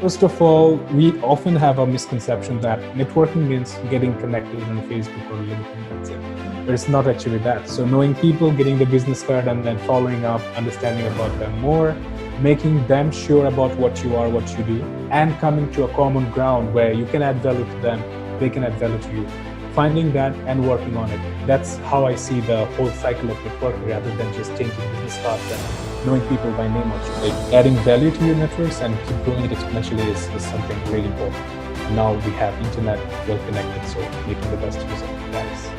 First of all, we often have a misconception that networking means getting connected on Facebook or LinkedIn. That's it. But it's not actually that. So knowing people, getting the business card, and then following up, understanding about them more, making them sure about what you are, what you do, and coming to a common ground where you can add value to them, they can add value to you. Finding that and working on it. That's how I see the whole cycle of networking rather than just changing business cards and knowing people by name or two. Like adding value to your networks and keep growing it exponentially is something really important. And now we have internet well connected, so making the best use of that is.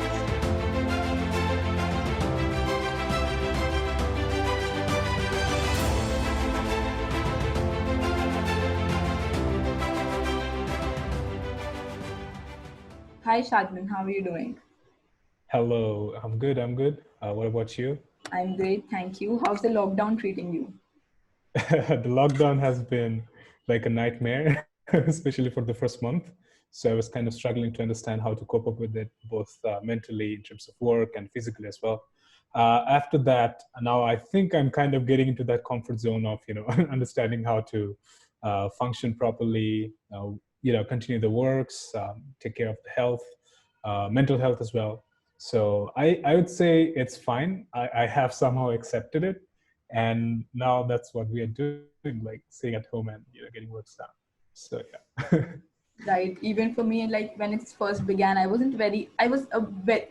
Hi Shadman, how are you doing? Hello, I'm good. I'm good. What about you? I'm great, thank you. How's the lockdown treating you? The lockdown has been like a nightmare, especially for the first month. So I was kind of struggling to understand how to cope up with it, both mentally in terms of work and physically as well. After that, now I think I'm kind of getting into that comfort zone of understanding how to function properly, continue the works, take care of the health, mental health as well. So I would say it's fine. I have somehow accepted it, and now that's what we are doing, like staying at home and getting works done. So yeah. Right, even for me, like when it first began, I was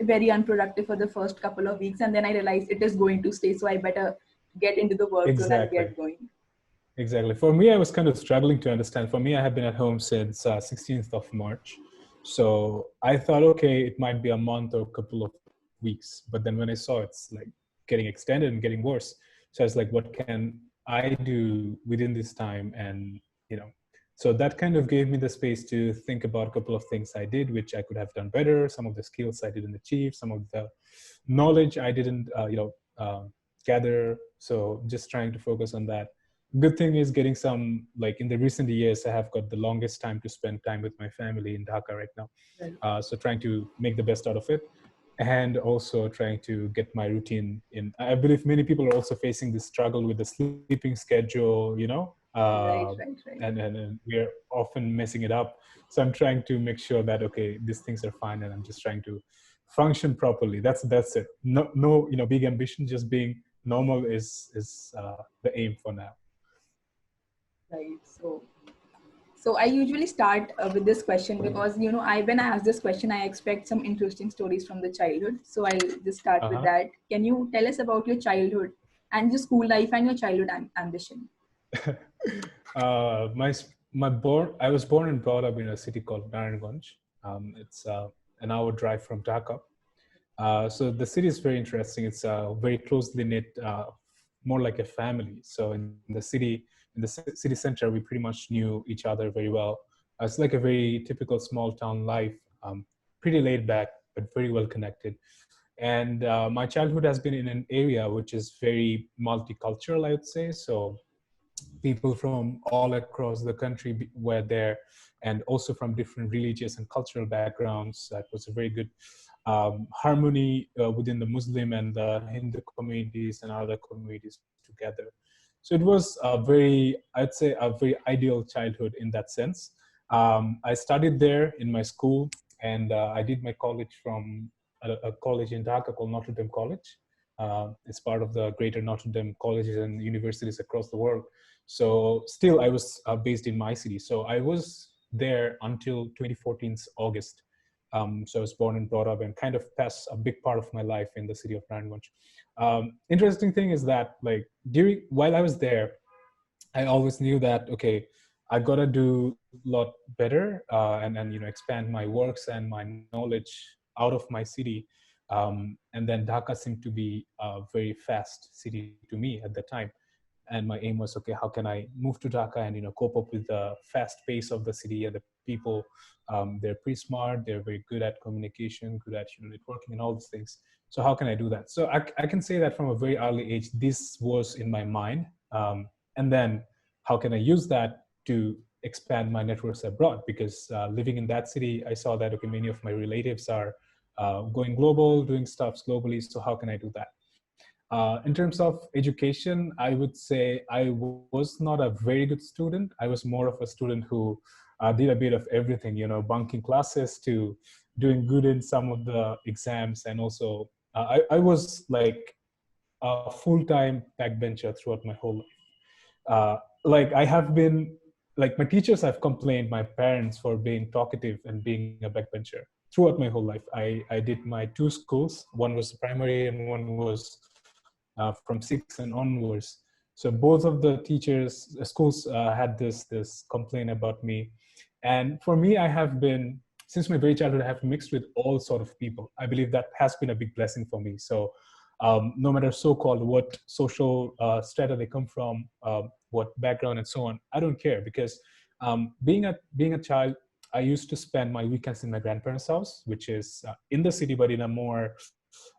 very unproductive for the first couple of weeks, and then I realized it is going to stay, so I better get into the work zone and Exactly. get going. Exactly. For me, I was kind of struggling to understand. For me, I have been at home since 16th of March. So I thought, okay, it might be a month or a couple of weeks. But then when I saw it's like getting extended and getting worse, so I was like, what can I do within this time? And, so that kind of gave me the space to think about a couple of things I did, which I could have done better, some of the skills I didn't achieve, some of the knowledge I didn't, gather. So just trying to focus on that. Good thing is getting some, like in the recent years, I have got the longest time to spend time with my family in Dhaka right now. Right. So trying to make the best out of it, and also trying to get my routine in. I believe many people are also facing this struggle with the sleeping schedule, Right, right, right. and we're often messing it up. So I'm trying to make sure that, okay, these things are fine, and I'm just trying to function properly. That's it. No, big ambition. Just being normal is the aim for now. Right. So I usually start with this question because I when I ask this question, I expect some interesting stories from the childhood. So I'll just start with Uh-huh. that. Can you tell us about your childhood and your school life and your childhood ambition? I was born and brought up in a city called Naranganj. It's an hour drive from Dhaka. So the city is very interesting. It's very closely knit, more like a family. So in the city center, we pretty much knew each other very well. It's like a very typical small town life, pretty laid back, but very well connected. And my childhood has been in an area which is very multicultural, I would say. So people from all across the country were there, and also from different religious and cultural backgrounds. That was a very good harmony within the Muslim and the Hindu communities and other communities together. So it was a very, I'd say, a very ideal childhood in that sense. I studied there in my school, and I did my college from a college in Dhaka called Notre Dame College. It's part of the greater Notre Dame colleges and universities across the world. So still, I was based in my city. So I was there until 2014's August. So I was born and brought up and kind of passed a big part of my life in the city of Naranganj. Interesting thing is that, like, while I was there, I always knew that, okay, I gotta do a lot better, and expand my works and my knowledge out of my city. And then Dhaka seemed to be a very fast city to me at the time, and my aim was, okay, how can I move to Dhaka and cope up with the fast pace of the city and the people. They're pretty smart, they're very good at communication, good at networking and all these things. So how can I do that? So I can say that from a very early age this was in my mind. And then how can I use that to expand my networks abroad? Because living in that city, I saw that, okay, many of my relatives are going global, doing stuffs globally. So how can I do that? In terms of education, I would say I was not a very good student. I was more of a student who did a bit of everything, you know, bunking classes to doing good in some of the exams. And also, I was like a full-time backbencher throughout my whole life. Like I have been, like my teachers have complained my parents for being talkative and being a backbencher throughout my whole life. I did my two schools. One was primary and one was from 6 and onwards. So both of the teachers schools had this complaint about me. And for me, I have been, since my very childhood, I have mixed with all sort of people. I believe that has been a big blessing for me. So no matter so-called what social strata they come from, what background and so on, I don't care, because being a child, I used to spend my weekends in my grandparents' house, which is in the city, but in a more,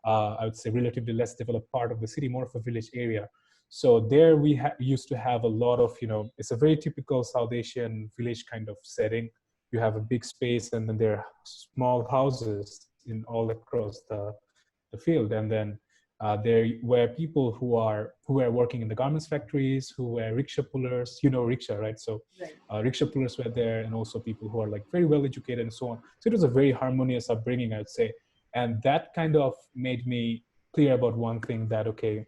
I would say, relatively less developed part of the city, more of a village area. So there we used to have a lot of, you know, it's a very typical South Asian village kind of setting. You have a big space, and then there are small houses in all across the field. And then there were people who were working in the garments factories, who were rickshaw pullers, you know, rickshaw, right? So Right. rickshaw pullers were there, and also people who are like very well educated and so on. So it was a very harmonious upbringing, I would say. And that kind of made me clear about one thing, that okay,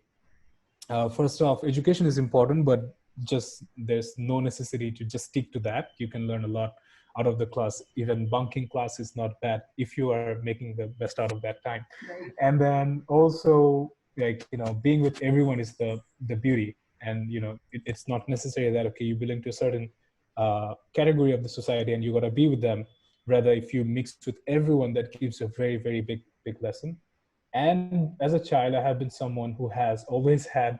first off, education is important, but just there's no necessity to just stick to that. You can learn a lot out of the class. Even bunking class is not bad if you are making the best out of that time. Right. And then also, like, you know, being with everyone is the beauty. And you know, it's not necessary that okay, you belong to a certain category of the society and you got to be with them. Rather, if you mix with everyone, that gives a very, very big lesson. And as a child, I have been someone who has always had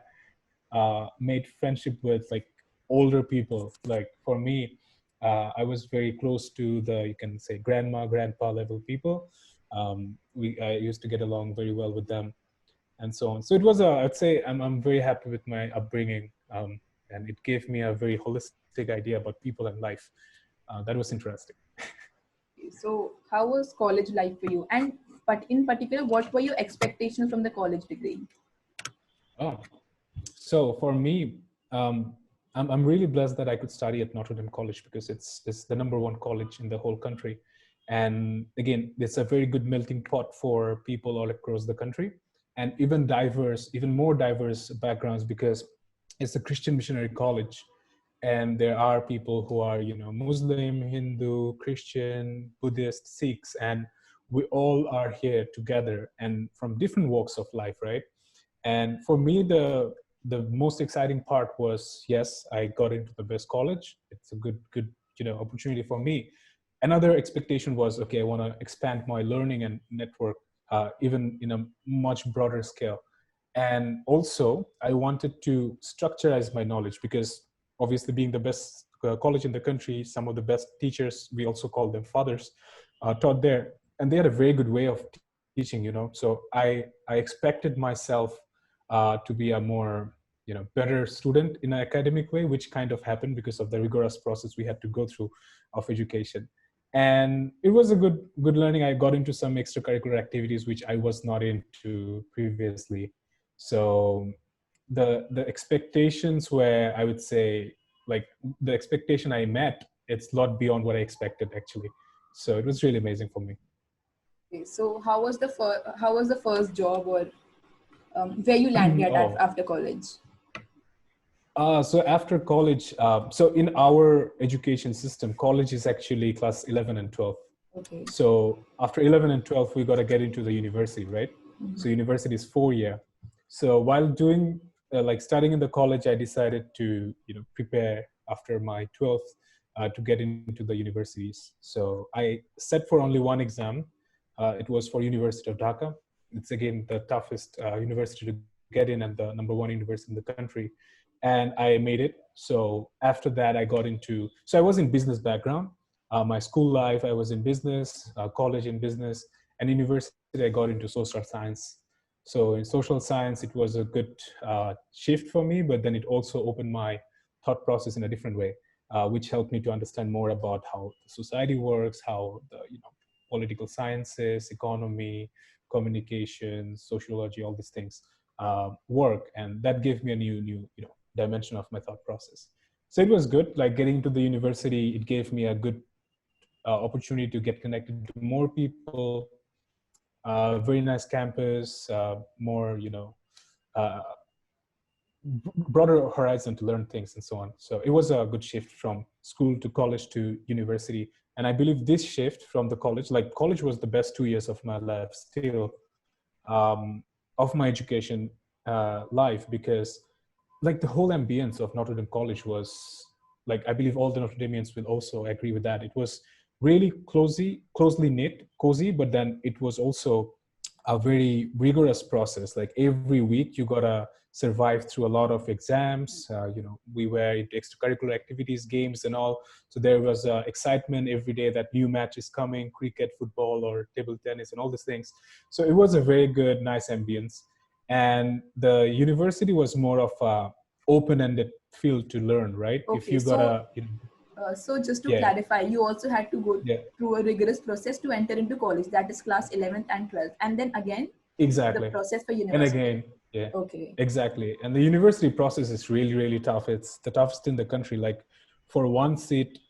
made friendship with like older people. Like for me, I was very close to the, you can say, grandma, grandpa level people. I used to get along very well with them, and so on. So it was a, I'd say I'm very happy with my upbringing, and it gave me a very holistic idea about people and life. That was interesting. So, how was college life for you? And but in particular, what were your expectations from the college degree? Oh, so for me, I'm really blessed that I could study at Notre Dame College, because it's the number one college in the whole country. And again, it's a very good melting pot for people all across the country, and even more diverse backgrounds, because it's a Christian missionary college. And there are people who are, you know, Muslim, Hindu, Christian, Buddhist, Sikhs, and we all are here together and from different walks of life, right? And for me, the most exciting part was, yes, I got into the best college. It's a good, you know, opportunity for me. Another expectation was, okay, I want to expand my learning and network, even in a much broader scale. And also, I wanted to structureize my knowledge, because obviously, being the best college in the country, some of the best teachers, we also call them fathers, taught there, and they had a very good way of teaching. You know, so I expected myself to be a more, you know, better student in an academic way, which kind of happened because of the rigorous process we had to go through of education. And it was a good learning. I got into some extracurricular activities which I was not into previously. So the expectations were, I would say, like the expectation I met, it's a lot beyond what I expected actually. So it was really amazing for me. Okay, so how was the first job, or where you landed at Oh, after college? so after college, so in our education system, college is actually class 11 and 12. Okay. So after 11 and 12, we got to get into the university, right? So university is 4 year. So while doing like studying in the college, I decided to, you know, prepare after my 12th to get into the universities. So I set for only one exam. It was for University of Dhaka. It's again the toughest university to get in and the number one university in the country. And I made it. So after that, I got into, so I was in business background. My school life, I was in business, college in business, and university, I got into social science. So in social science, it was a good shift for me, but then it also opened my thought process in a different way, which helped me to understand more about how the society works, how the, you know, political sciences, economy, communication, sociology, all these things. work, and that gave me a new dimension of my thought process. So it was good. Like getting to the university, it gave me a good opportunity to get connected to more people. Very nice campus, more broader horizon to learn things and so on. So it was a good shift from school to college to university. And I believe this shift from the college, like college was the best 2 years of my life still, of my education life, because like the whole ambience of Notre Dame College was like, I believe all the Notre Dameans will also agree with that. It was really closely knit, cozy, but then it was also a very rigorous process. Like every week you gotta survive through a lot of exams. We were into extracurricular activities, games and all. So there was excitement every day that new match is coming, cricket, football, or table tennis and all these things. So it was a very good, nice ambience. And the university was more of a open-ended field to learn, right? If Okay, you so gotta, so just to yeah, clarify, you also had to go yeah, through a rigorous process to enter into college, that is class 11th and 12th, and then again the exactly. process for And university. again, yeah, Okay. exactly. And the university process is really, really tough. It's the toughest in the country. Like for one seat,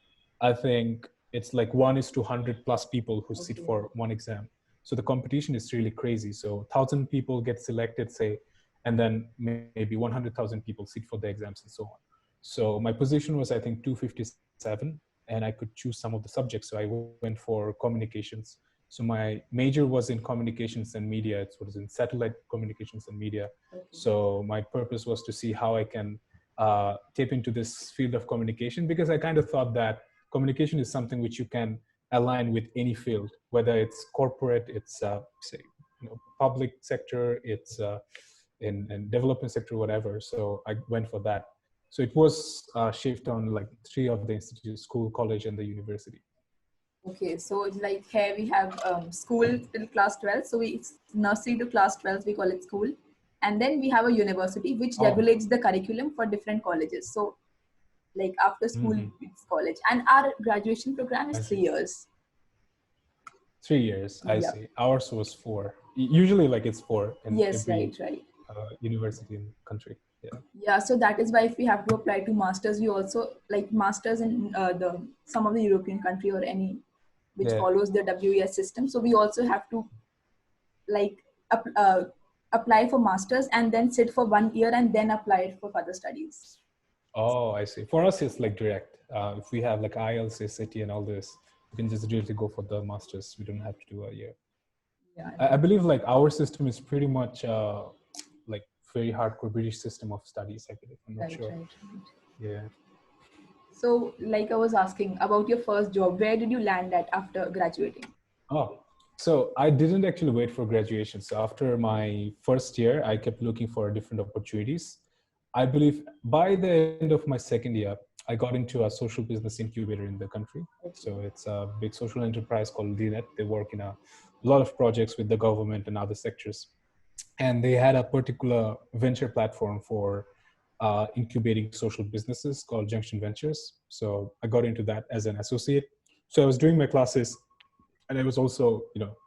I think it's like 1:100 plus people who sit Okay. for one exam. So the competition is really crazy. So 1,000 people get selected, say, and then maybe 100,000 people sit for the exams and so on. So my position was, I think, 257, and I could choose some of the subjects. So I went for communications. So my major was in communications and media. It was in satellite communications and media. Okay. So my purpose was to see how I can tap into this field of communication, because I kind of thought that communication is something which you can align with any field, whether it's corporate, it's say, public sector, it's in development sector, whatever. So I went for that. So it was a shift on like three of the institutes: school, college, and the university. Okay, so it's like here we have school till class 12. So it's nursery to class 12, we call it school. And then we have a university which Oh, regulates the curriculum for different colleges. So like after school, mm-hmm. it's college. And our graduation program is I three see. years. 3 years, I Yeah. see. Ours was four. Usually, like it's four in Yes, right, every right. university in the country. Yeah. Yeah, so that is why if we have to apply to masters, we also like masters in the some of the European country or any which Yeah. follows the WES system. So we also have to like up, apply for masters and then sit for 1 year and then apply it for further studies. Oh, I see. For us, it's like direct. If we have like IELTS, SAT, and all this, we can just directly go for the masters. We don't have to do a year. Yeah, I believe like our system is pretty much like very hardcore British system of studies. I believe. I'm not right, sure. right, right. Yeah. So like I was asking about your first job, where did you land at after graduating? Oh, so I didn't actually wait for graduation. So after my first year, I kept looking for different opportunities. I believe by the end of my second year, I got into a social business incubator in the country. Okay. So it's a big social enterprise called DNet. They work in a lot of projects with the government and other sectors. And they had a particular venture platform for incubating social businesses called Junction Ventures. So I got into that as an associate. So I was doing my classes, and I was also,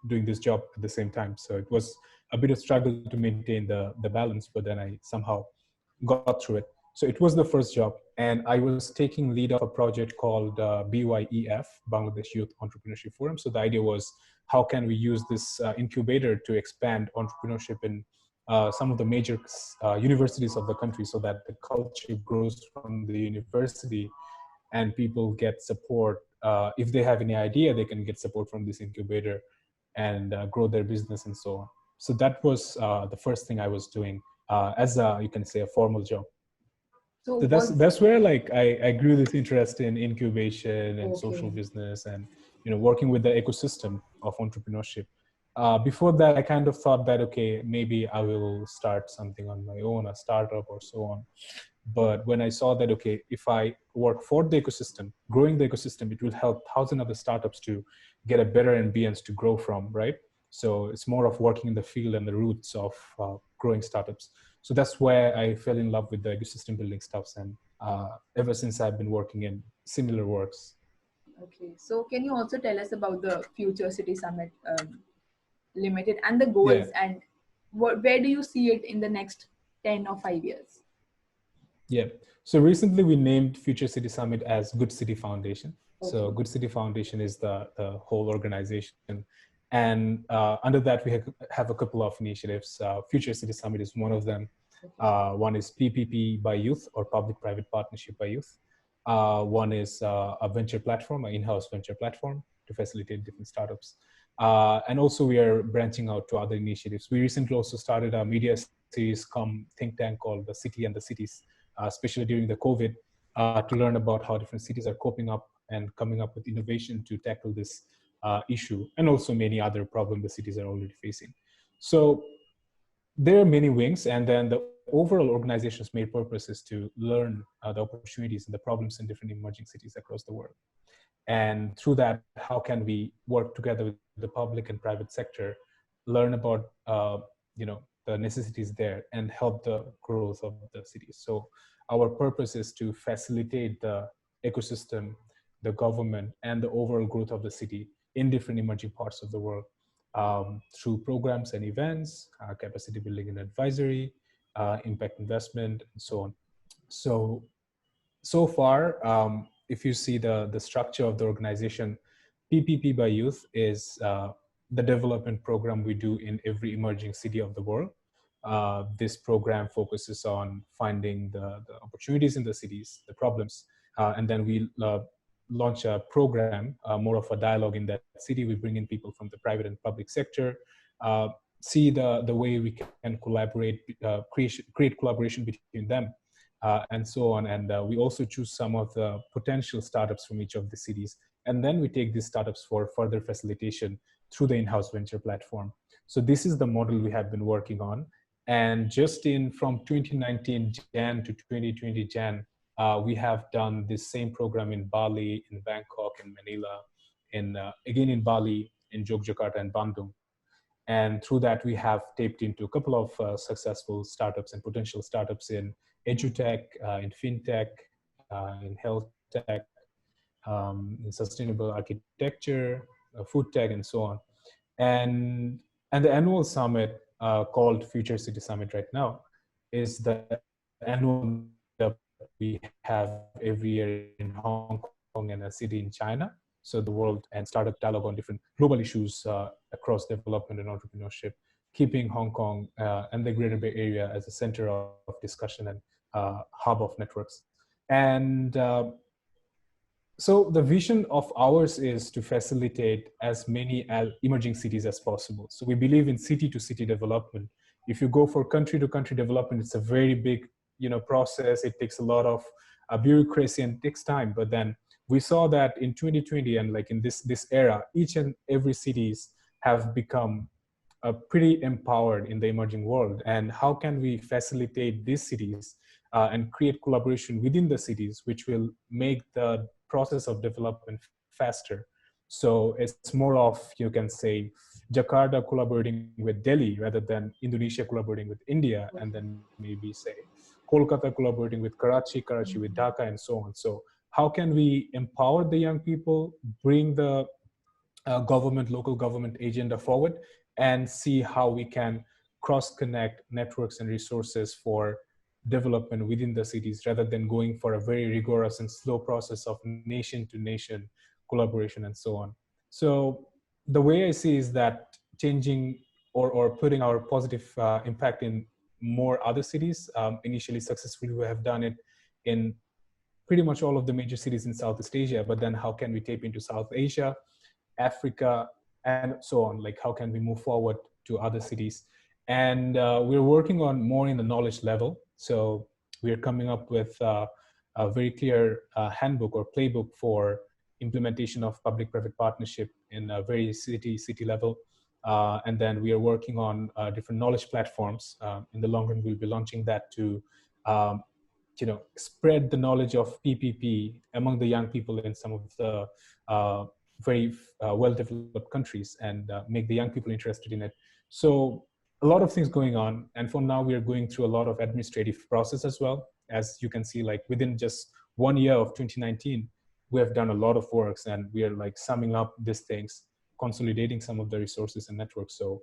doing this job at the same time. So it was a bit of struggle to maintain the balance, but then I somehow got through it. So it was the first job, and I was taking lead of a project called BYEF, Bangladesh Youth Entrepreneurship Forum. So the idea was, how can we use this incubator to expand entrepreneurship in some of the major universities of the country, so that the culture grows from the university and people get support. If they have any idea, they can get support from this incubator and grow their business and so on. So that was the first thing I was doing as a, you can say, a formal job. So So was that's where like I grew this interest in incubation and social okay. business, and working with the ecosystem of entrepreneurship. Before that, I kind of thought that, okay, maybe I will start something on my own, a startup or so on. But when I saw that, okay, if I work for the ecosystem, growing the ecosystem, it will help thousands of the startups to get a better ambience to grow from, right? So it's more of working in the field and the roots of growing startups. So that's where I fell in love with the ecosystem building stuffs, and ever since I've been working in similar works. Okay. So can you also tell us about the Future City Summit Limited and the Yeah. goals and where do you see it in the next 10 or 5 years? Yeah. So recently we named Future City Summit as Good City Foundation. So Okay. Good City Foundation is the whole organization. And under that, we have a couple of initiatives. Future City Summit is one of them. Okay. One is PPP by Youth, or Public-Private Partnership by Youth. One is a venture platform, an in-house venture platform to facilitate different startups. And also we are branching out to other initiatives. We recently also started a media series come think tank called The City and the Cities, especially during the COVID, to learn about how different cities are coping up and coming up with innovation to tackle this issue, and also many other problems the cities are already facing. So there are many wings, and then the overall organization's main purpose is to learn the opportunities and the problems in different emerging cities across the world. And through that, how can we work together with the public and private sector, learn about the necessities there, and help the growth of the cities. So our purpose is to facilitate the ecosystem, the government, and the overall growth of the city in different emerging parts of the world, through programs and events, capacity building and advisory, impact investment, and so on. So so far, if you see the structure of the organization, PPP by Youth is the development program we do in every emerging city of the world. This program focuses on finding the opportunities in the cities, the problems, and then we launch a program, more of a dialogue in that city. We bring in people from the private and public sector, uh, see the way we can collaborate, create collaboration between them, and so on. And we also choose some of the potential startups from each of the cities. And then we take these startups for further facilitation through the in-house venture platform. So this is the model we have been working on. And just in from 2019 Jan to 2020 Jan, we have done this same program in Bali, in Bangkok, in Manila, in again in Bali, in Yogyakarta and Bandung. And through that, we have taped into a couple of successful startups and potential startups in edutech, in fintech, in health tech, in sustainable architecture, food tech, and so on. And the annual summit, called Future City Summit right now, is the annual meetup we have every year in Hong Kong and a city in China. So the world and startup dialogue on different global issues across development and entrepreneurship, keeping Hong Kong and the Greater Bay Area as a center of discussion and hub of networks. And so the vision of ours is to facilitate as many emerging cities as possible. So we believe in city to city development. If you go for country to country development, it's a very big, process. It takes a lot of bureaucracy and takes time. But then we saw that in 2020, and like in this era, each and every cities have become pretty empowered in the emerging world. And how can we facilitate these cities and create collaboration within the cities, which will make the process of development faster? So it's more of, you can say, Jakarta collaborating with Delhi rather than Indonesia collaborating with India, and then maybe say Kolkata collaborating with Karachi with Dhaka, and so on. So how can we empower the young people, bring the local government agenda forward, and see how we can cross connect networks and resources for development within the cities, rather than going for a very rigorous and slow process of nation to nation collaboration and so on. So the way I see is that changing, or putting our positive impact in more other cities. Initially successfully, we have done it in pretty much all of the major cities in Southeast Asia, but then how can we tape into South Asia, Africa, and so on? Like, how can we move forward to other cities? And we're working on more in the knowledge level. So we're coming up with a very clear handbook or playbook for implementation of public-private partnership in a very city level. And then we are working on different knowledge platforms. In the long run, we'll be launching that to um, spread the knowledge of PPP among the young people in some of the very well-developed countries, and make the young people interested in it. So a lot of things going on, and for now we are going through a lot of administrative process as well. As you can see, like within just 1 year of 2019, we have done a lot of works, and we are like summing up these things, consolidating some of the resources and networks. So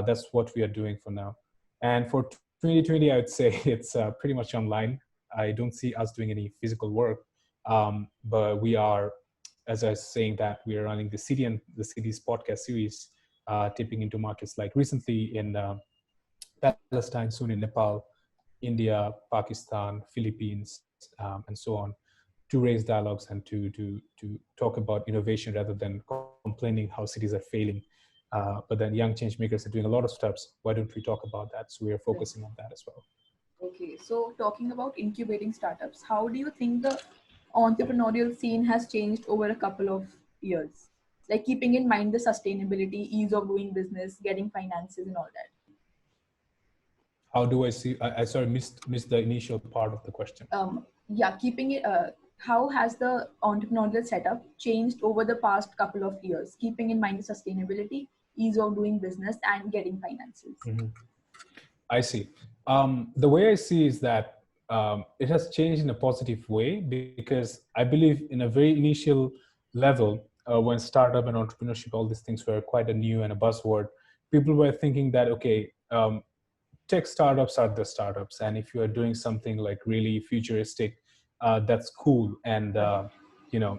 that's what we are doing for now. And for 2020, I would say it's pretty much online. I don't see us doing any physical work, but we are, as I was saying, that we are running the city and the city's podcast series, tipping into markets like recently in Palestine, soon in Nepal, India, Pakistan, Philippines, and so on, to raise dialogues and to talk about innovation rather than complaining how cities are failing. But then young change makers are doing a lot of steps. Why don't we talk about that? So we are Right. focusing on that as well. Okay, so talking about incubating startups, how do you think the entrepreneurial scene has changed over a couple of years? Like keeping in mind the sustainability, ease of doing business, getting finances, and all that. How do I see? I sorry missed the initial part of the question. Yeah, keeping it. How has the entrepreneurial setup changed over the past couple of years? Keeping in mind the sustainability, ease of doing business, and getting finances. Mhm. I see. The way I see is that it has changed in a positive way because I believe in a very initial level, when startup and entrepreneurship, all these things were quite a new and a buzzword. People were thinking that okay, tech startups are the startups, and if you are doing something like really futuristic, that's cool. And you know,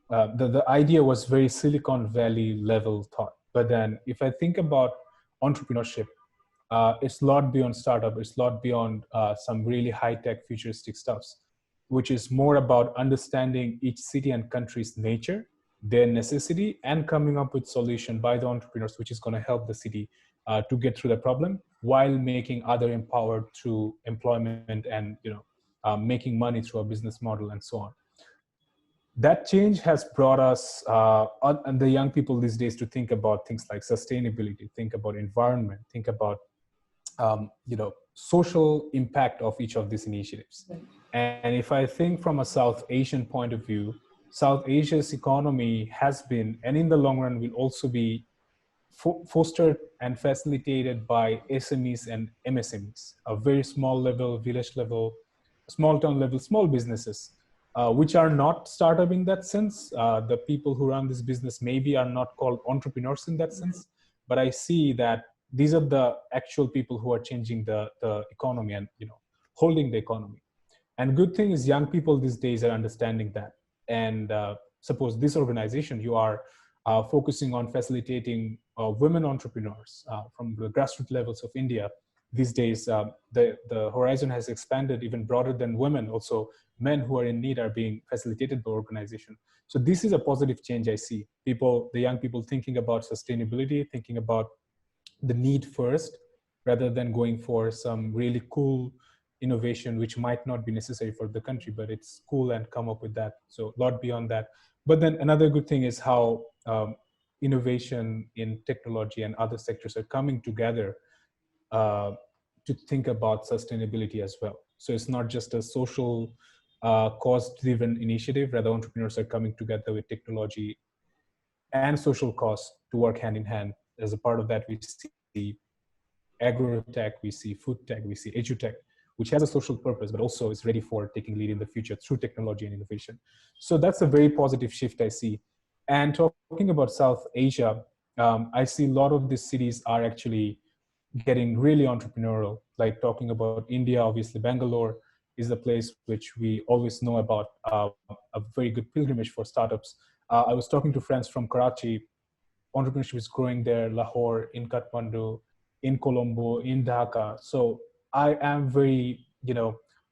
the idea was very Silicon Valley level thought. But then, if I think about entrepreneurship, it's a lot beyond startup. It's a lot beyond some really high tech futuristic stuffs, which is more about understanding each city and country's nature, their necessity, and coming up with solution by the entrepreneurs, which is going to help the city to get through the problem while making other empowered through employment and making money through a business model and so on. That change has brought us and the young people these days to think about things like sustainability, think about environment, think about social impact of each of these initiatives. Right. And if I think from a South Asian point of view, South Asia's economy has been, and in the long run will also be, fostered and facilitated by SMEs and MSMEs, a very small level, village level, small town level, small businesses, which are not startup in that sense. The people who run this business maybe are not called entrepreneurs in that sense, but I see that these are the actual people who are changing the economy and holding the economy. And good thing is young people these days are understanding that. And suppose this organization, you are focusing on facilitating women entrepreneurs from the grassroots levels of India. These days, the horizon has expanded even broader than women. Also, men who are in need are being facilitated by organization. So this is a positive change I see. People, the young people thinking about sustainability, thinking about the need first, rather than going for some really cool innovation which might not be necessary for the country, but it's cool and come up with that. So a lot beyond that. But then another good thing is how innovation in technology and other sectors are coming together uh, to think about sustainability as well. So it's not just a social cause-driven initiative. Rather, entrepreneurs are coming together with technology and social costs to work hand in hand. As a part of that, we see agro-tech, we see food tech, we see edu-tech, which has a social purpose, but also is ready for taking lead in the future through technology and innovation. So that's a very positive shift I see. And talking about South Asia, I see a lot of these cities are actually getting really entrepreneurial. Like talking about India, obviously Bangalore is the place which we always know about, a very good pilgrimage for startups. I was talking to friends from Karachi. Entrepreneurship is growing there, Lahore, in Kathmandu, in Colombo, in Dhaka. So I am very,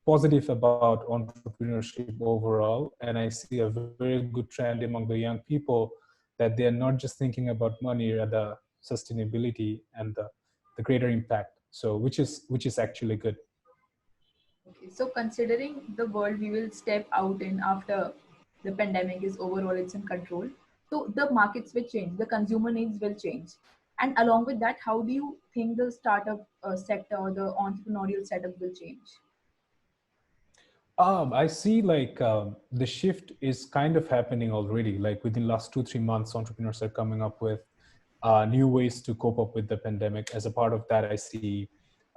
positive about entrepreneurship overall, and I see a very good trend among the young people that they are not just thinking about money, rather sustainability and the greater impact. So which is actually good. Okay, so considering the world we will step out in after the pandemic is overall it's in control, so the markets will change, the consumer needs will change, and along with that, how do you think the startup sector or the entrepreneurial setup will change? I see like the shift is kind of happening already. Like within last 2-3 months, entrepreneurs are coming up with new ways to cope up with the pandemic. As a part of that, I see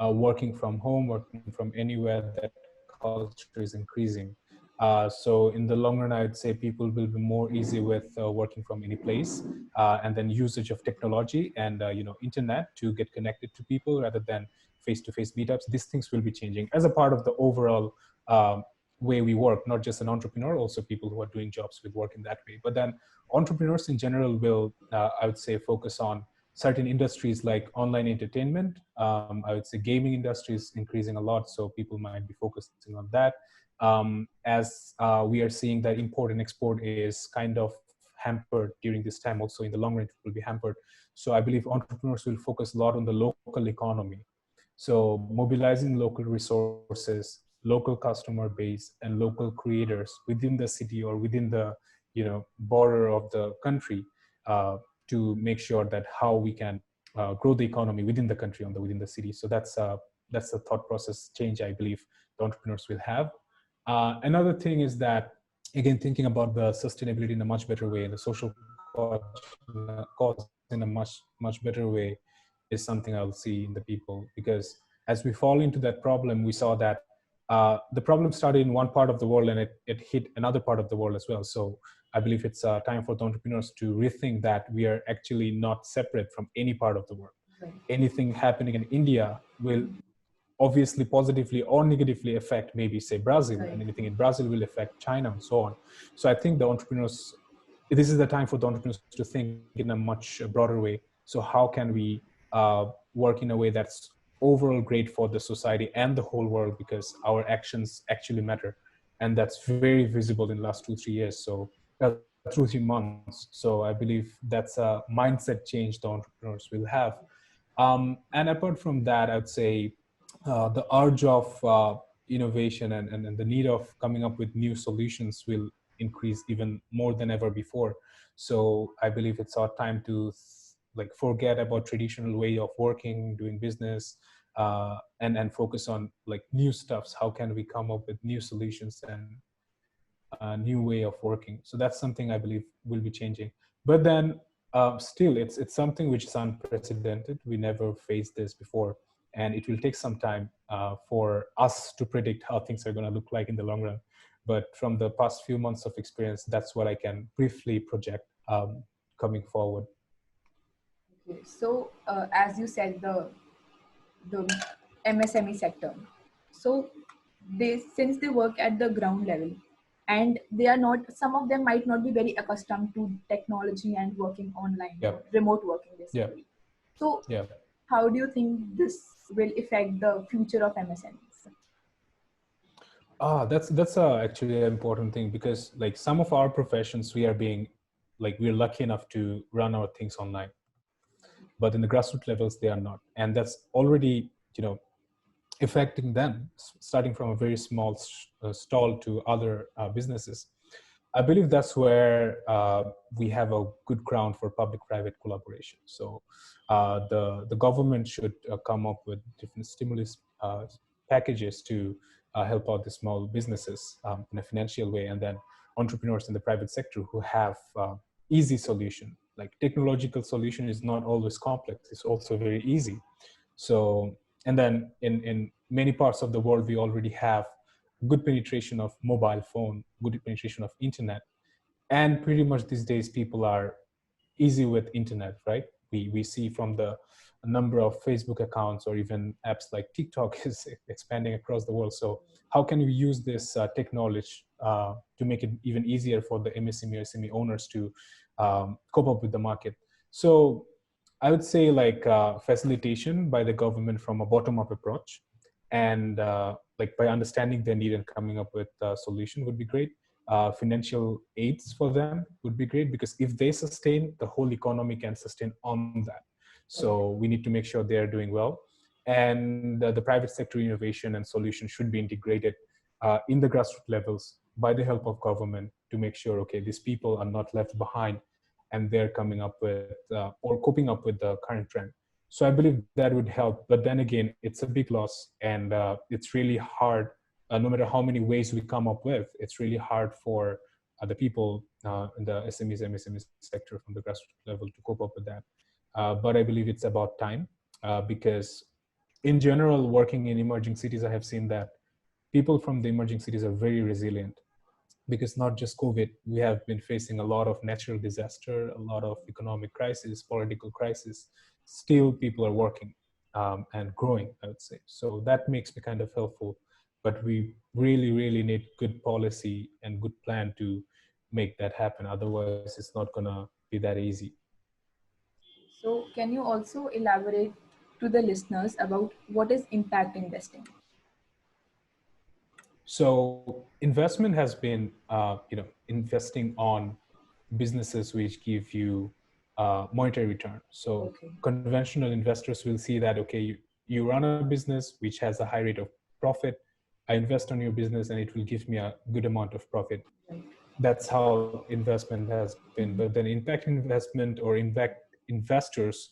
working from home, working from anywhere, that culture is increasing. So in the long run, I would say people will be more easy with working from any place, and then usage of technology and internet to get connected to people rather than face-to-face meetups. These things will be changing as a part of the overall way we work, not just an entrepreneur, also people who are doing jobs will work in that way. But then entrepreneurs in general will, I would say, focus on certain industries like online entertainment. I would say gaming industry is increasing a lot, so people might be focusing on that. As we are seeing that import and export is kind of hampered during this time, also in the long run it will be hampered. So I believe entrepreneurs will focus a lot on the local economy. So mobilizing local resources, local customer base, and local creators within the city or within the border of the country, to make sure that how we can grow the economy within the country within the city. So that's the thought process change I believe the entrepreneurs will have. Another thing is that, again, thinking about the sustainability in a much better way, the social cause in a much better way, is something I'll see in the people. Because as we fall into that problem, we saw that the problem started in one part of the world and it hit another part of the world as well. So I believe it's time for the entrepreneurs to rethink that we are actually not separate from any part of the world. Right. Anything happening in India will obviously positively or negatively affect maybe say Brazil, Right. and anything in Brazil will affect China and so on. So I think the entrepreneurs, this is the time for the entrepreneurs to think in a much broader way. So how can we work in a way that's overall great for the society and the whole world, because our actions actually matter, and that's very visible in the last 2-3 years, so 2-3 months. So I believe that's a mindset change the entrepreneurs will have. And apart from that, I would say the urge of innovation and the need of coming up with new solutions will increase even more than ever before. So I believe it's our time to like forget about traditional way of working, doing business, and focus on like new stuffs. How can we come up with new solutions and a new way of working? So that's something I believe will be changing. But then still, it's something which is unprecedented. We never faced this before, and it will take some time for us to predict how things are going to look like in the long run. But from the past few months of experience, that's what I can briefly project coming forward. Okay. So, as you said, the MSME sector. So, they since they work at the ground level, and they are not. Some of them might not be very accustomed to technology and working online, Yeah, remote working yeah, basically. So, yeah. how do you think this will affect the future of MSMEs? That's actually an important thing, because like some of our professions, we are being like we're lucky enough to run our things online, but in the grassroots levels they are not, and that's already affecting them, starting from a very small stall to other businesses. I believe that's where we have a good ground for public-private collaboration. So the government should come up with different stimulus packages to help out the small businesses in a financial way, and then entrepreneurs in the private sector who have easy solution. Like technological solution is not always complex; it's also very easy. So, and then in many parts of the world, we already have good penetration of mobile phone, good penetration of internet, and pretty much these days people are easy with internet, right? We see from the number of Facebook accounts or even apps like TikTok is expanding across the world. So how can we use this tech knowledge to make it even easier for the MSME or SME owners to cope up with the market? So I would say like facilitation by the government from a bottom-up approach, and like by understanding their need and coming up with a solution would be great. Financial aids for them would be great, because if they sustain, the whole economy can sustain on that. So we need to make sure they are doing well. And the private sector innovation and solution should be integrated in the grassroots levels by the help of government, to make sure, okay, these people are not left behind and they're coming up with or coping up with the current trend. So I believe that would help. But then again, it's a big loss, and it's really hard. No matter how many ways we come up with, it's really hard for the people in the SMEs, MSME sector from the grassroots level to cope up with that. But I believe it's about time, because in general, working in emerging cities, I have seen that people from the emerging cities are very resilient, because not just COVID, we have been facing a lot of natural disaster, a lot of economic crisis, political crisis. Still, people are working. and growing, I would say. So that makes me kind of helpful. But we really, really need good policy and good plan to make that happen. Otherwise, it's not gonna be that easy. So, can you also elaborate to the listeners about what is impact investing? So investment has been, investing on businesses which give you monetary return. So Okay. conventional investors will see that, okay, you run a business which has a high rate of profit. I invest on your business and it will give me a good amount of profit. Right. That's how investment has been. But then impact investment or impact investors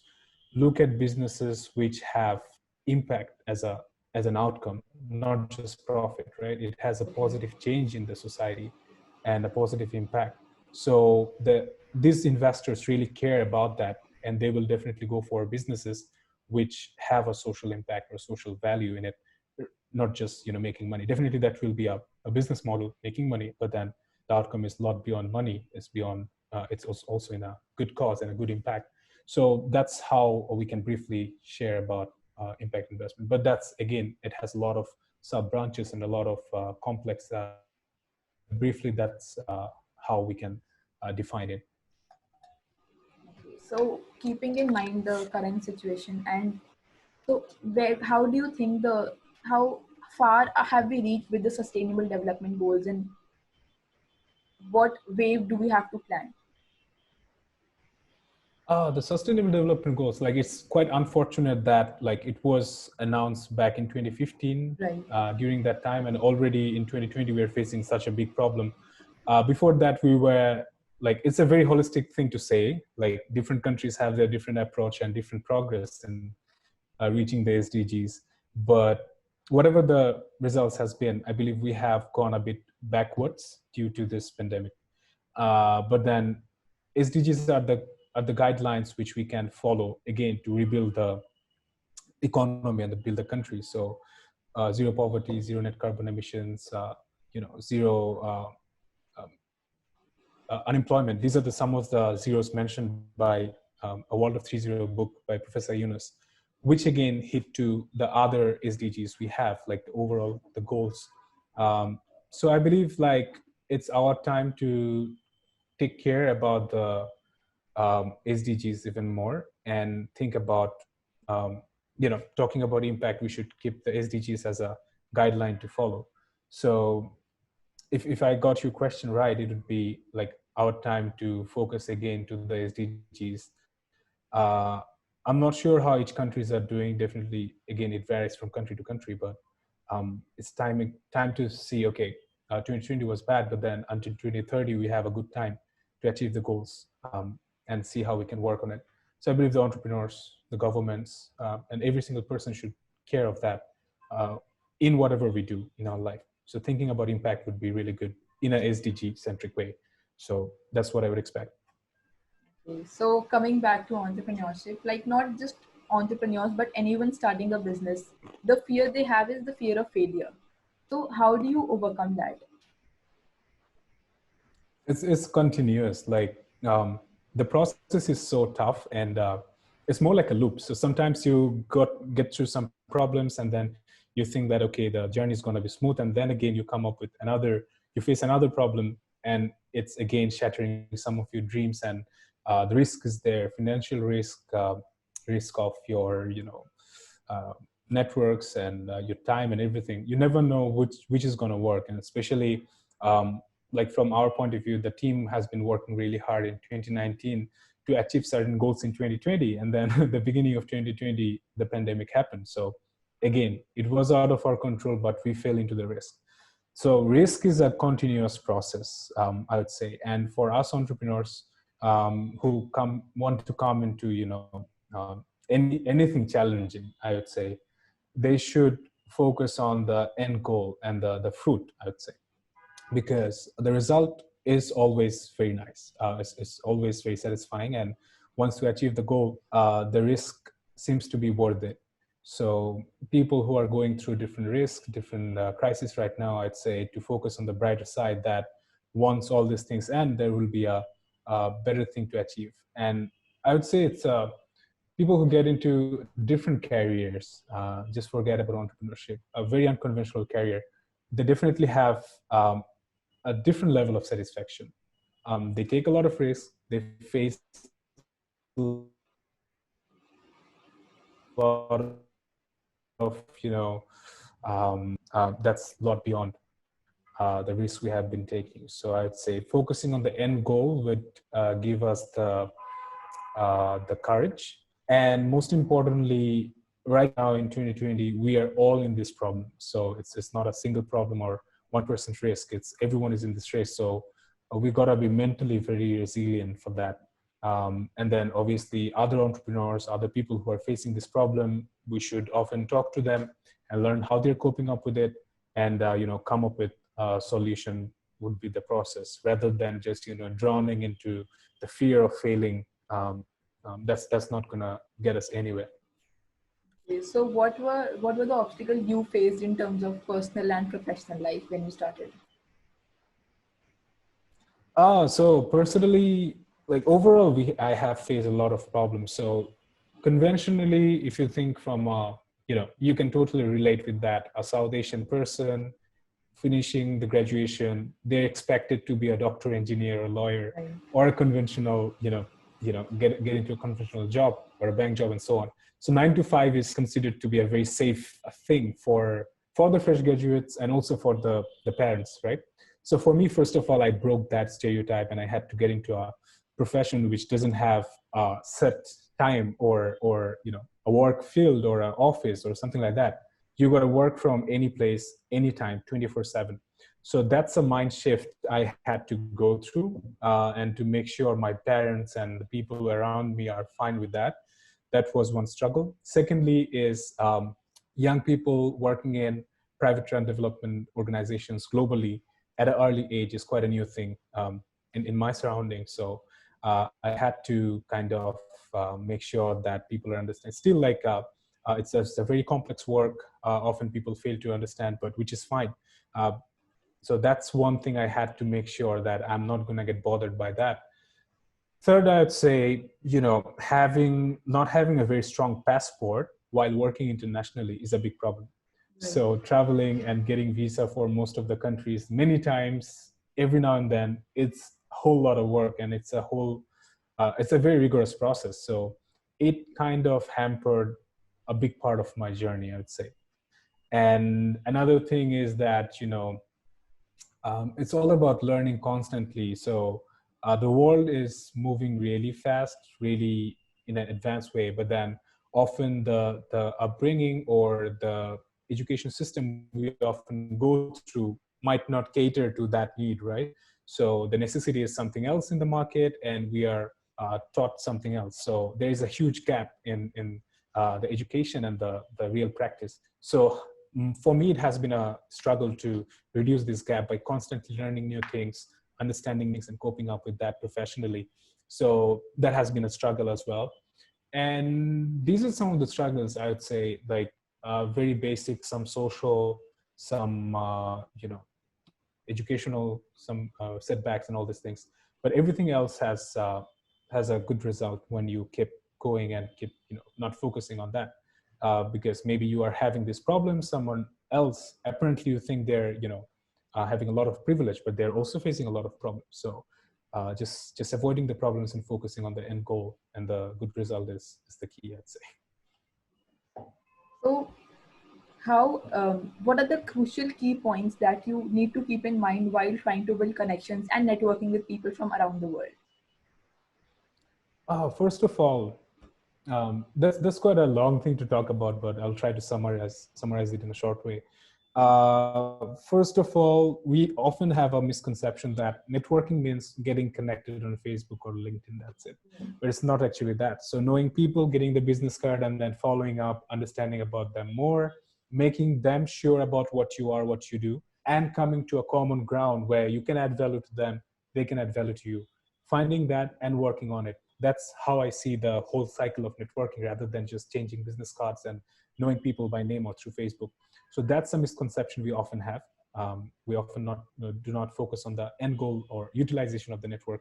look at businesses which have impact as an outcome, not just profit, right? It has a positive Okay. change in the society and a positive impact. So these investors really care about that, and they will definitely go for businesses which have a social impact or social value in it, not just making money. Definitely that will be a business model making money, but then the outcome is a lot beyond money. It's beyond it's also in a good cause and a good impact. So that's how we can briefly share about impact investment. But that's, again, it has a lot of sub branches and a lot of complex details. But briefly, that's how we can define it. Okay. So, keeping in mind the current situation, and so how do you think how far have we reached with the sustainable development goals, and what wave do we have to plan? The sustainable development goals, like, it's quite unfortunate that, like, it was announced back in 2015 Right. during that time, and already in 2020 we are facing such a big problem. Before that, we were like, it's a very holistic thing to say, like, different countries have their different approach and different progress in reaching the SDGs. But whatever the results has been, I believe we have gone a bit backwards due to this pandemic. But then SDGs are the guidelines which we can follow, again, to rebuild the economy and to build the country. So zero poverty, zero net carbon emissions, zero um, unemployment. These are some of the zeros mentioned by a World of 3.0 book by Professor Yunus, which again hit to the other SDGs we have, like the goals. So I believe, like, it's our time to take care about the SDGs even more and think about, talking about impact. We should keep the SDGs as a guideline to follow. So if I got your question right, it would be like our time to focus again to the SDGs. Uh, I'm not sure how each countries are doing. Definitely, again, it varies from country to country, but it's time to see. Okay, 2020 was bad, but then until 2030, we have a good time to achieve the goals, and see how we can work on it. So I believe the entrepreneurs, the governments, and every single person should care of that uh, in whatever we do in our life. So thinking about impact would be really good in a SDG centric way. So that's what I would expect. Okay. So, coming back to entrepreneurship, like not just entrepreneurs, but anyone starting a business, the fear they have is the fear of failure. So, how do you overcome that? It's continuous. Like, the process is so tough, and it's more like a loop. So sometimes you get through some problems, and then you think that, okay, the journey is going to be smooth, and then again you come up with you face another problem, and it's again shattering some of your dreams. And the risk is there, financial risk, risk of your uh, networks and your time and everything. You never know which is going to work. And especially, like, from our point of view, the team has been working really hard in 2019 to achieve certain goals in 2020, and then the beginning of 2020 the pandemic happened. So again, it was out of our control, but we fell into the risk. So risk is a continuous process, I would say. And for us entrepreneurs, who want to come into anything challenging, I would say they should focus on the end goal and the fruit, I would say, because the result is always very nice. It's always very satisfying. And once we achieve the goal, the risk seems to be worth it. So people who are going through different risks, different crises right now, I'd say to focus on the brighter side, that once all these things end, there will be a better thing to achieve. And I would say it's people who get into different careers, just forget about entrepreneurship, a very unconventional career, they definitely have a different level of satisfaction. They take a lot of risks. They face a lot of, that's a lot beyond the risks we have been taking. So I'd say focusing on the end goal would give us the courage. And most importantly, right now in 2020, we are all in this problem. So it's not a single problem or one person's risk. It's everyone is in this race. So we gotta be mentally very resilient for that. And then obviously other entrepreneurs, other people who are facing this problem, we should often talk to them and learn how they're coping up with it, and come up with a solution would be the process, rather than just drowning into the fear of failing. That's not gonna get us anywhere. Okay, so what were the obstacles you faced in terms of personal and professional life when you started? So personally, like overall, I have faced a lot of problems. So conventionally, if you think from, you can totally relate with that. A South Asian person finishing the graduation, they're expected to be a doctor, engineer, or lawyer, Right. or a conventional, get into a conventional job or a bank job and so on. So 9 to 5 is considered to be a very safe thing for the fresh graduates and also for the parents, right? So for me, first of all, I broke that stereotype and I had to get into a profession which doesn't have a set time or a work field or an office or something like that. You got to work from any place, anytime, 24/7. So that's a mind shift I had to go through, and to make sure my parents and the people around me are fine with that. That was one struggle. Secondly is young people working in private run development organizations globally at an early age is quite a new thing in my surroundings. So I had to kind of make sure that people are understand. Still, like it's a very complex work. Often people fail to understand, but which is fine. Uh, so that's one thing I had to make sure that I'm not going to get bothered by that. Third, I'd say, having not having a very strong passport while working internationally is a big problem. Right. So traveling and getting visa for most of the countries many times, every now and then, it's a whole lot of work, and it's a very rigorous process. So it kind of hampered a big part of my journey, I would say. And another thing is that, it's all about learning constantly. So the world is moving really fast, really in an advanced way, but then often the upbringing or the education system we often go through might not cater to that need, right? So the necessity is something else in the market, and we are taught something else. So there is a huge gap in the education and the real practice. So for me, it has been a struggle to reduce this gap by constantly learning new things, understanding things, and coping up with that professionally. So that has been a struggle as well. And these are some of the struggles, I would say, like very basic, some social, some educational, some setbacks, and all these things. But everything else has a good result when you keep going and keep not focusing on that, because maybe you are having this problem, someone else apparently you think they're having a lot of privilege, but they're also facing a lot of problems. So just avoiding the problems and focusing on the end goal and the good result is the key, I'd say. So how what are the crucial key points that you need to keep in mind while trying to build connections and networking with people from around the world? First of all, that's quite a long thing to talk about, but I'll try to summarize it in a short way. First of all, we often have a misconception that networking means getting connected on Facebook or LinkedIn. That's it, but it's not actually that. So knowing people, getting the business card, and then following up, understanding about them more, making them sure about what you are, what you do, and coming to a common ground where you can add value to them, they can add value to you. Finding that and working on it. That's how I see the whole cycle of networking, rather than just changing business cards and knowing people by name or through Facebook. So that's a misconception we often have. We often do not focus on the end goal or utilization of the network.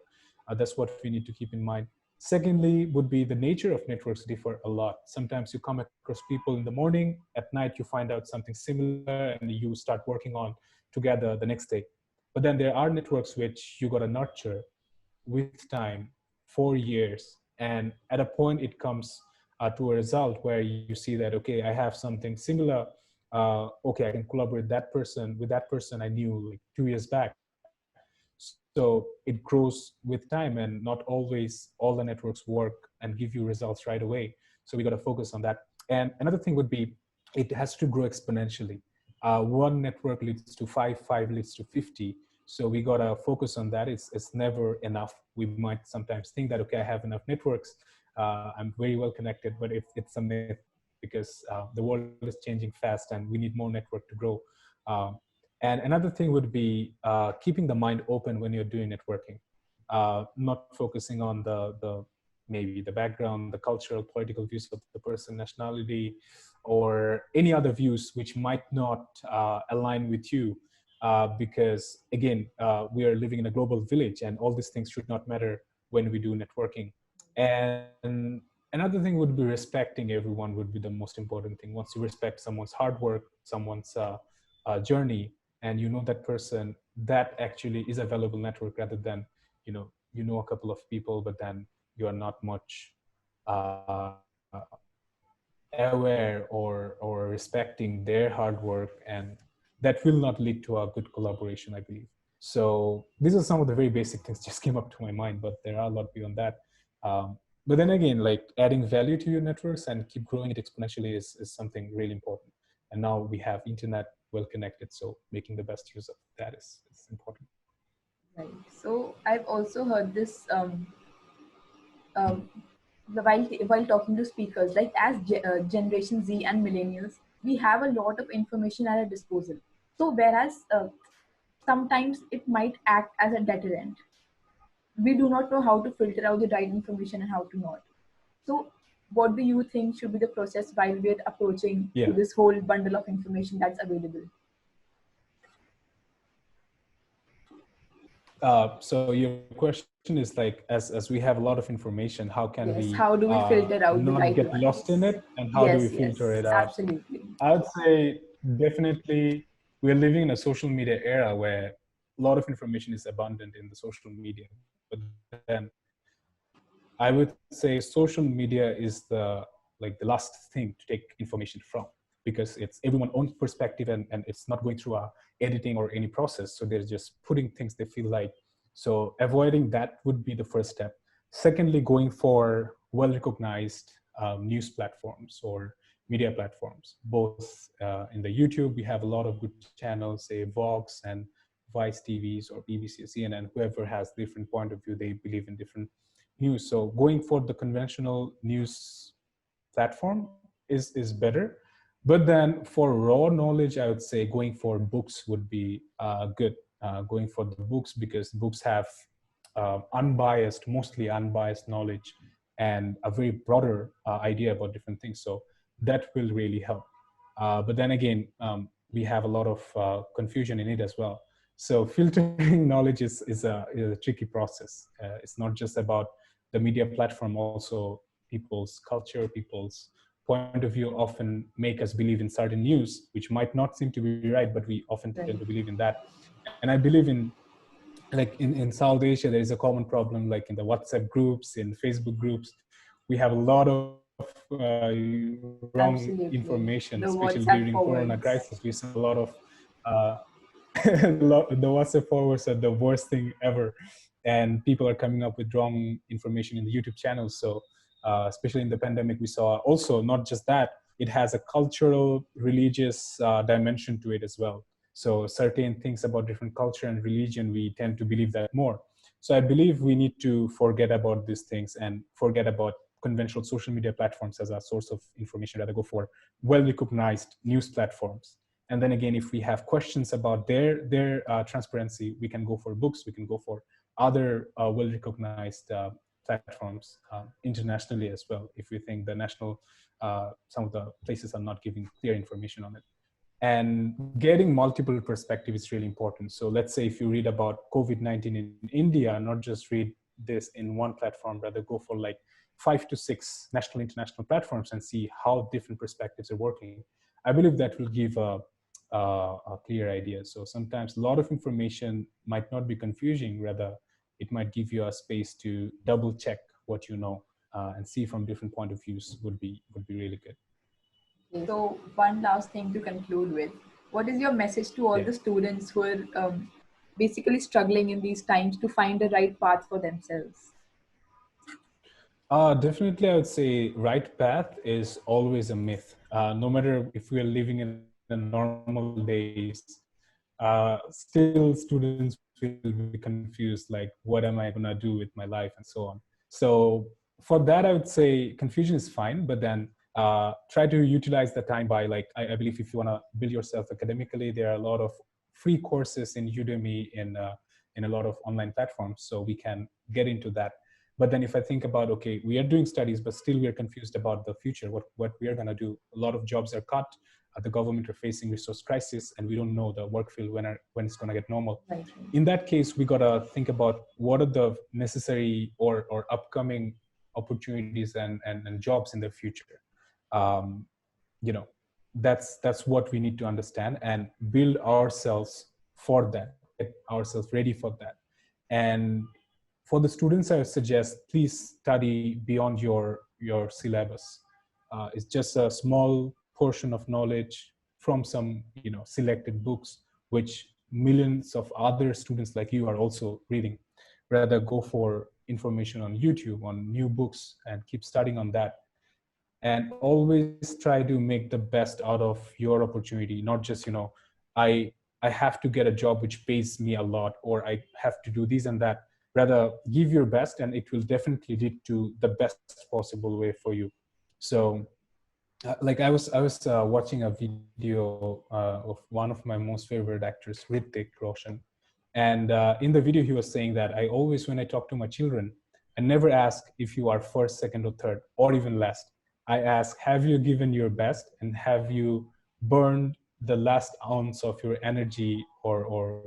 That's what we need to keep in mind. Secondly, would be the nature of networks differ a lot. Sometimes you come across people in the morning, at night you find out something similar, and you start working on together the next day. But then there are networks which you got to nurture with time for years, and at a point it comes to a result where you see that, okay, I have something similar. Okay, I can collaborate that person with that person I knew like 2 years back. So it grows with time, and not always all the networks work and give you results right away. So we got to focus on that. And another thing would be, it has to grow exponentially. One network leads to five, five leads to 50. So we got to focus on that. It's never enough. We might sometimes think that, okay, I have enough networks. I'm very well connected, but it's a myth, because the world is changing fast and we need more network to grow. Um, and another thing would be keeping the mind open when you're doing networking, not focusing on the maybe the background, the cultural, political views of the person, nationality, or any other views which might not align with you. Because again, we are living in a global village, and all these things should not matter when we do networking. And another thing would be respecting everyone would be the most important thing. Once you respect someone's hard work, someone's journey, and you know that person, that actually is a valuable network, rather than a couple of people, but then you are not much uh, aware or respecting their hard work, and that will not lead to a good collaboration, I believe. So these are some of the very basic things just came up to my mind, but there are a lot beyond that. But then again, like adding value to your networks and keep growing it exponentially is something really important. And now we have internet well connected, so making the best use of that is important. Right. So I've also heard this um, while talking to speakers, like as Generation Z and millennials, we have a lot of information at our disposal. So whereas sometimes it might act as a deterrent, we do not know how to filter out the right information and how to not. So what do you think should be the process while we're approaching to Yeah. this whole bundle of information that's available? So your question is like, as we have a lot of information, how can we Yes, how do we filter not out the get right lost in it, ones? and how do we Yes, filter it yes, out? absolutely. I would say definitely we're living in a social media era where a lot of information is abundant in the social media. But then I would say social media is the last thing to take information from, because it's everyone's own perspective, and it's not going through a editing or any process. So they're just putting things they feel like. So avoiding that would be the first step. Secondly, going for well recognized news platforms or media platforms. Both in the YouTube, we have a lot of good channels, say Vox and Vice TVs or BBC, CNN, whoever has different point of view, they believe in different news. So going for the conventional news platform is better. But then for raw knowledge, I would say going for books would be good. Going for the books, because books have unbiased, mostly unbiased knowledge, and a very broader idea about different things. So that will really help. But then again, we have a lot of confusion in it as well. So filtering knowledge is a tricky process. It's not just about the media platform, also people's culture, people's point of view often make us believe in certain news, which might not seem to be right, but we often tend to Right. believe in that. And I believe in, like in South Asia, there is a common problem, like in the WhatsApp groups, in Facebook groups, we have a lot of wrong information, Absolutely. especially The during WhatsApp Corona crisis. We forwards. saw a lot of uh, the WhatsApp forwards are the worst thing ever, and people are coming up with wrong information in the YouTube channels. So, especially in the pandemic, we saw also not just that, it has a cultural, religious dimension to it as well. So, certain things about different culture and religion, we tend to believe that more. So, I believe we need to forget about these things and forget about conventional social media platforms as a source of information, rather go for well recognized news platforms. And then again, if we have questions about their transparency, we can go for books, we can go for other well recognized platforms internationally as well, if we think the national some of the places are not giving clear information on it. And getting multiple perspectives is really important. So let's say if you read about COVID-19 in India, not just read this in one platform, rather go for like 5 to 6 national international platforms and see how different perspectives are working. I believe that will give a clear idea. So sometimes a lot of information might not be confusing, rather it might give you a space to double check what you know, and see from different point of views would be really good. So, one last thing to conclude with. What is your message to all Yeah. the students who are basically struggling in these times to find the right path for themselves? Definitely, I would say right path is always a myth. No matter if we are living in a normal days, still students will be confused, like what am I gonna do with my life and so on. So for that, I would say confusion is fine, but then try to utilize the time by like I believe if you wanna build yourself academically, there are a lot of free courses in Udemy in a lot of online platforms, so we can get into that. But then if I think about, okay, we are doing studies but still we are confused about the future, what we are going to do. A lot of jobs are cut, the government are facing resource crisis, and we don't know the work field when it's going to get normal. Right. In that case, we got to think about what are the necessary or upcoming opportunities and jobs in the future. um, you know that's what we need to understand and build ourselves for that, get ourselves ready for that. And for the students, I would suggest please study beyond your syllabus. It's just a small portion of knowledge from some selected books, which millions of other students like you are also reading. Rather go for information on YouTube, on new books, and keep studying on that. And always try to make the best out of your opportunity, not just i I have to get a job which pays me a lot, or I have to do this and that. Rather give your best, and it will definitely lead to the best possible way for you. So like I was watching a video of one of my most favorite actors, Hrithik Roshan, and in the video he was saying that I always, when I talk to my children, I never ask if you are first, second, or third, or even last. I ask, have you given your best, and have you burned the last ounce of your energy, or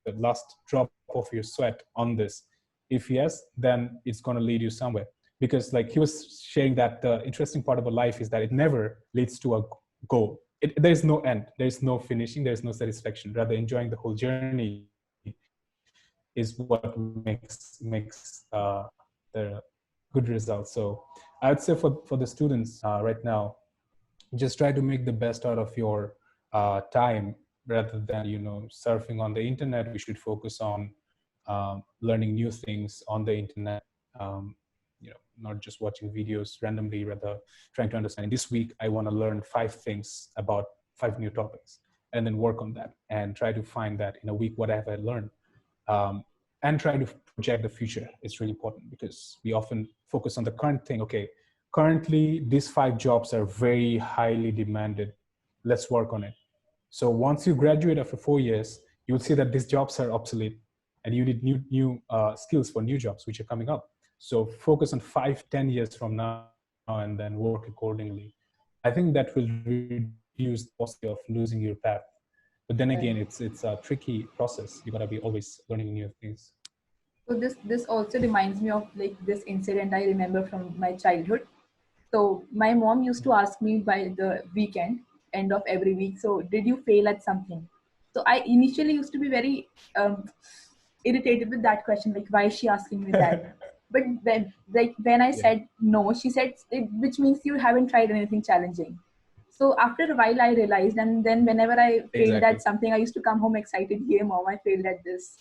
the last drop of your sweat on this? If yes, then it's going to lead you somewhere. Because like he was sharing that the interesting part about life is that it never leads to a goal. There's no end, there's no finishing, there's no satisfaction. Rather, enjoying the whole journey is what makes the good results. So I would say for the students right now, just try to make the best out of your time. Rather than surfing on the internet, we should focus on learning new things on the internet. Not just watching videos randomly, rather trying to understand, this week I want to learn 5 things about 5 new topics, and then work on that and try to find that in a week what have I learned. um, and try to project the future. It's really important because we often focus on the current thing. Okay, currently these 5 jobs are very highly demanded, let's work on it. So once you graduate after 4 years, you will see that these jobs are obsolete, and you need new skills for new jobs which are coming up. So focus on 5, 10 years from now, and then work accordingly. I think that will reduce the possibility of losing your path. But then again, it's a tricky process. You got to be always learning new things. So this also reminds me of like this incident I remember from my childhood. So my mom used to ask me by the weekend, end of every week, so did you fail at something? So I initially used to be very irritated with that question, like why is she asking me that? But then, like when I Yeah, said no, she said, which means you haven't tried anything challenging. So after a while, I realized, and then whenever I failed exactly. at something, I used to come home excited. Hey, mom, I failed at this.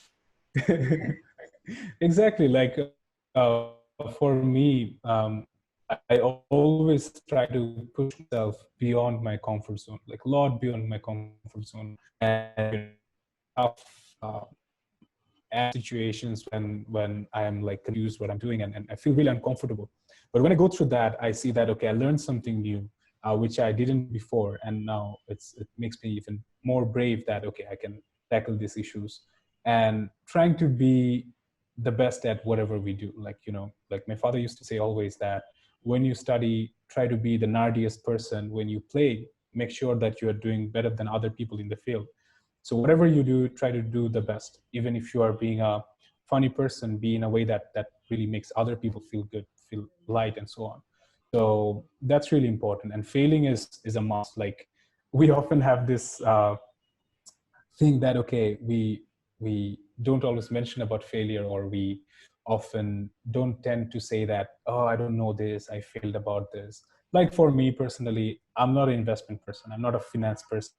Exactly. Like for me, I always try to push myself beyond my comfort zone, like a lot beyond my comfort zone. And tough situations when I am like confused what I'm doing, and I feel really uncomfortable. But when I go through that, I see that okay, I learned something new, which I didn't before, and now it makes me even more brave that okay, I can tackle these issues. And trying to be the best at whatever we do. Like like my father used to say always that when you study, try to be the nerdiest person. When you play, make sure that you are doing better than other people in the field. So whatever you do, try to do the best, even if you are being a funny person, be in a way that really makes other people feel good, feel light, and so on. So that's really important. And failing is a must. Like, we often have this thing that, okay, we don't always mention about failure, or we often don't tend to say that, oh, I don't know this, I failed about this. Like, for me personally, I'm not an investment person, I'm not a finance person.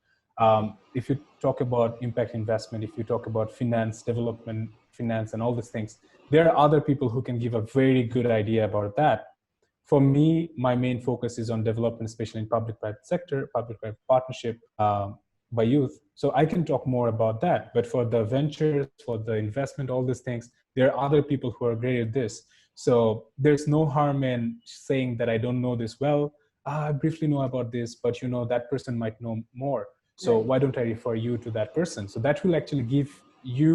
If you talk about impact investment, if you talk about finance development, finance and all these things, there are other people who can give a very good idea about that. For me, my main focus is on development, especially in public-private sector, public-private partnership, by youth. So I can talk more about that. But for the ventures, for the investment, all these things, there are other people who are great at this. So there's no harm in saying that I don't know this well. I briefly know about this, but that person might know more. So Right. why don't I refer you to that person? So that will actually give you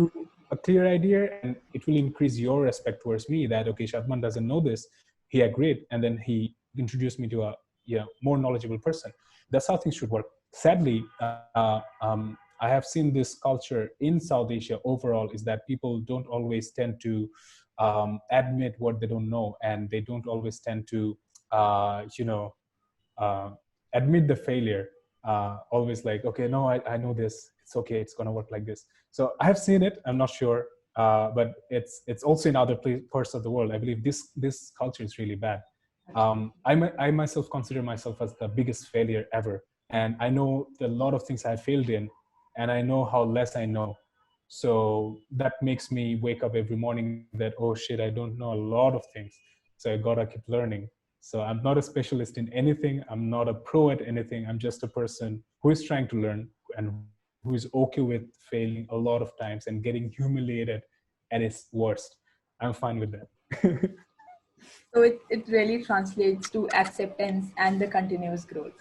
a clear idea, and it will increase your respect towards me, that, okay, Shadman doesn't know this. He agreed, and then he introduced me to a more knowledgeable person. That's how things should work. Sadly, I have seen this culture in South Asia overall, is that people don't always tend to admit what they don't know, and they don't always tend to uh, admit the failure. Always like, okay, no, I know this, it's okay, it's going to work like this. So I have seen it, I'm not sure, but it's also in other parts of the world. I believe this culture is really bad. I myself consider myself as the biggest failure ever, and I know a lot of things I failed in, and I know how less I know. So that makes me wake up every morning that, oh shit, I don't know a lot of things, so I gotta keep learning. So I'm not a specialist in anything, I'm not a pro at anything, I'm just a person who is trying to learn, and who is okay with failing a lot of times and getting humiliated at its worst. I'm fine with that. So it really translates to acceptance and the continuous growth.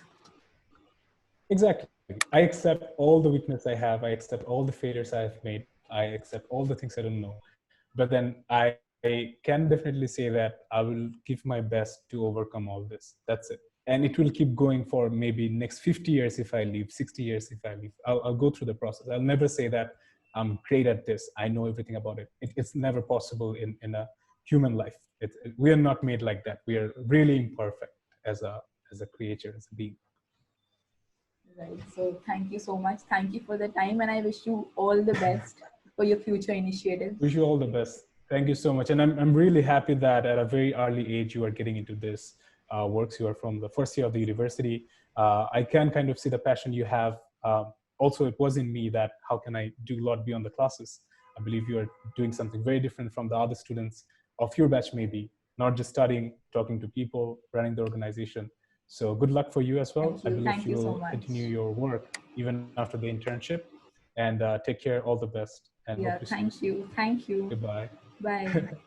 Exactly. I accept all the weakness I have. I accept all the failures I have made. I accept all the things I don't know. But then I can definitely say that I will give my best to overcome all this. That's it. And it will keep going for maybe next 50 years if I leave, 60 years if I leave. I'll go through the process. I'll never say that I'm great at this, I know everything about it. It's never possible in a human life. We are not made like that. We are really imperfect as a creature, as a being. Right. So thank you so much. Thank you for the time, and I wish you all the best for your future initiatives. Wish you all the best. Thank you so much. And I'm really happy that at a very early age, you are getting into this works. You are from the first year of the university. I can kind of see the passion you have. Also, it was in me that how can I do a lot beyond the classes? I believe you are doing something very different from the other students of your batch, maybe, not just studying, talking to people, running the organization. So good luck for you as well. Thank I you. believe Thank you you so will much. continue your work even after the internship. And take care, all the best, and hope Yeah. to see you Thank soon. you. Thank you. Goodbye. Bye.